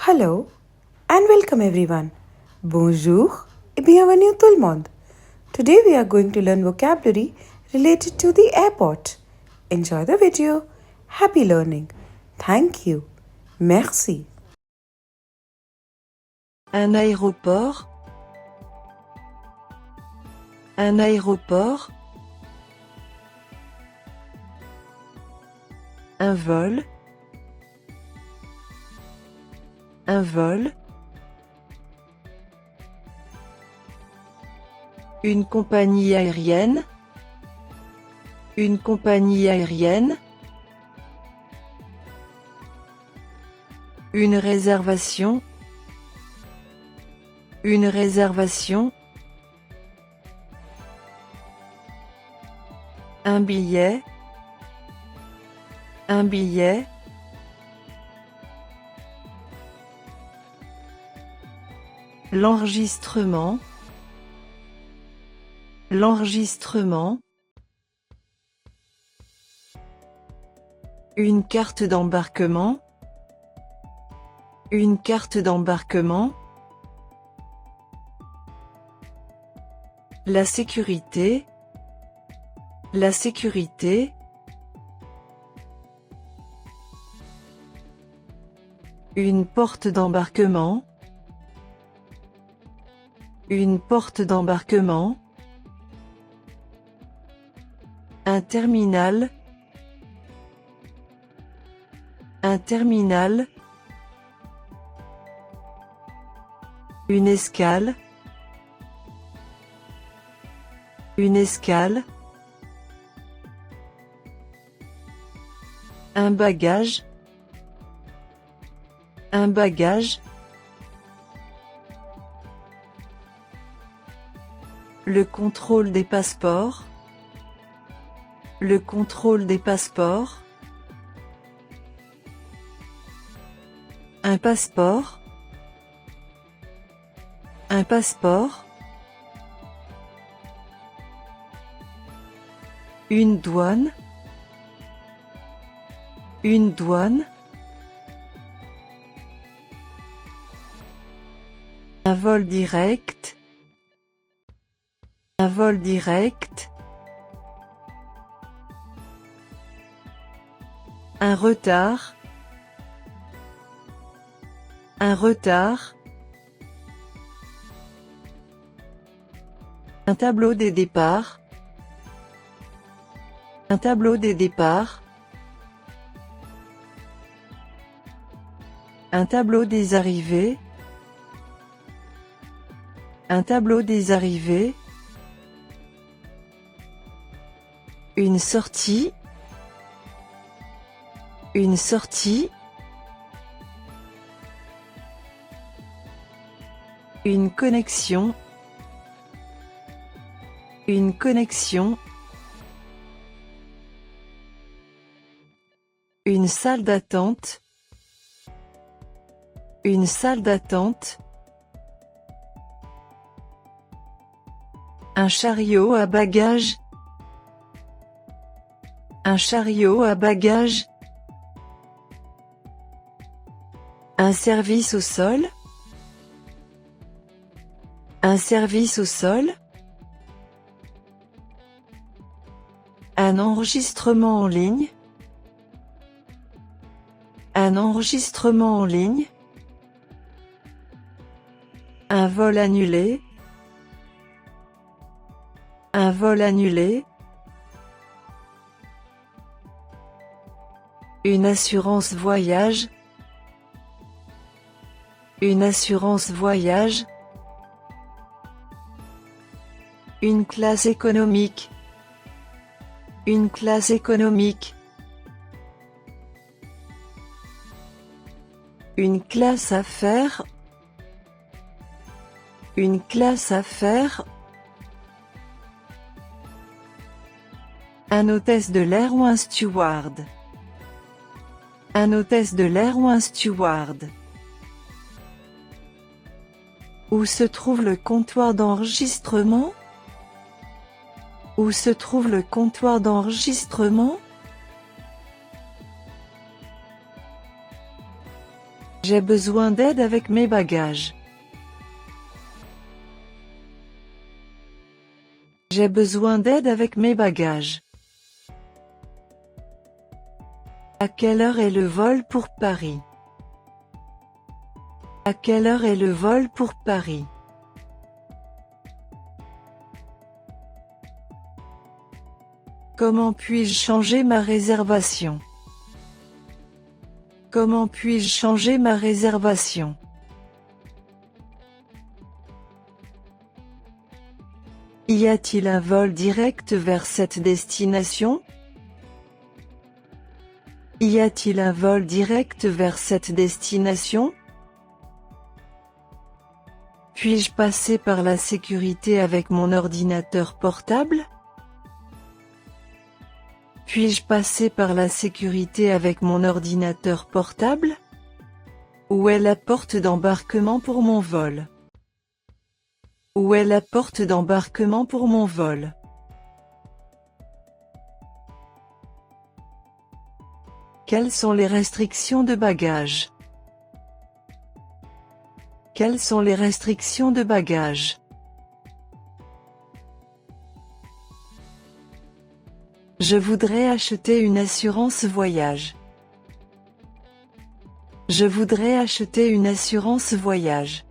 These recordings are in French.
Hello and welcome everyone. Bonjour et bienvenue tout le monde. Today we are going to learn vocabulary related to the airport. Enjoy the video. Happy learning. Thank you. Merci. Un aéroport. Un aéroport. Un vol. Un vol. Une compagnie aérienne. Une compagnie aérienne. Une réservation. Une réservation. Un billet. Un billet. L'enregistrement. L'enregistrement. Une carte d'embarquement. Une carte d'embarquement. La sécurité. La sécurité. Une porte d'embarquement. Une porte d'embarquement. Un terminal. Un terminal. Une escale. Une escale. Un bagage. Un bagage. Le contrôle des passeports. Le contrôle des passeports. Un passeport. Un passeport. Une douane. Une douane. Un vol direct. Un vol direct. Un retard. Un retard. Un tableau des départs. Un tableau des départs. Un tableau des arrivées. Un tableau des arrivées. Une sortie. Une sortie. Une connexion. Une connexion. Une salle d'attente. Une salle d'attente. Un chariot à bagages. Un chariot à bagages. Un service au sol. Un service au sol. Un enregistrement en ligne. Un enregistrement en ligne. Un vol annulé. Un vol annulé. Une assurance voyage. Une assurance voyage. Une classe économique. Une classe économique. Une classe affaires. Une classe affaires. Un hôtesse de l'air ou un steward. Un hôtesse de l'air ou un steward. Où se trouve le comptoir d'enregistrement? Où se trouve le comptoir d'enregistrement? J'ai besoin d'aide avec mes bagages. J'ai besoin d'aide avec mes bagages. À quelle heure est le vol pour Paris? À quelle heure est le vol pour Paris? Comment puis-je changer ma réservation? Comment puis-je changer ma réservation? Y a-t-il un vol direct vers cette destination? Y a-t-il un vol direct vers cette destination? Puis-je passer par la sécurité avec mon ordinateur portable? Puis-je passer par la sécurité avec mon ordinateur portable? Où est la porte d'embarquement pour mon vol? Où est la porte d'embarquement pour mon vol? Quelles sont les restrictions de bagages? Quelles sont les restrictions de bagages? Je voudrais acheter une assurance voyage. Je voudrais acheter une assurance voyage.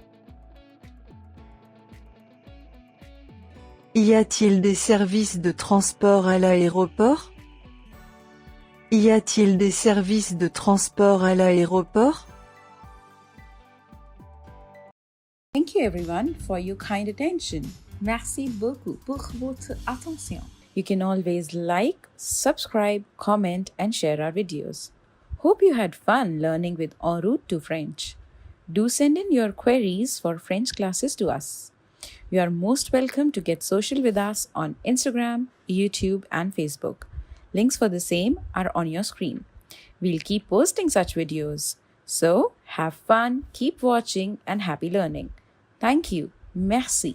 Y a-t-il des services de transport à l'aéroport? Y a-t-il des services de transport à l'aéroport? Thank you everyone for your kind attention. Merci beaucoup pour votre attention. You can always like, subscribe, comment and share our videos. Hope you had fun learning with En route to French. Do send in your queries for French classes to us. You are most welcome to get social with us on Instagram, YouTube and Facebook. Links for the same are on your screen. We'll keep posting such videos. So, have fun, keep watching and happy learning. Thank you. Merci.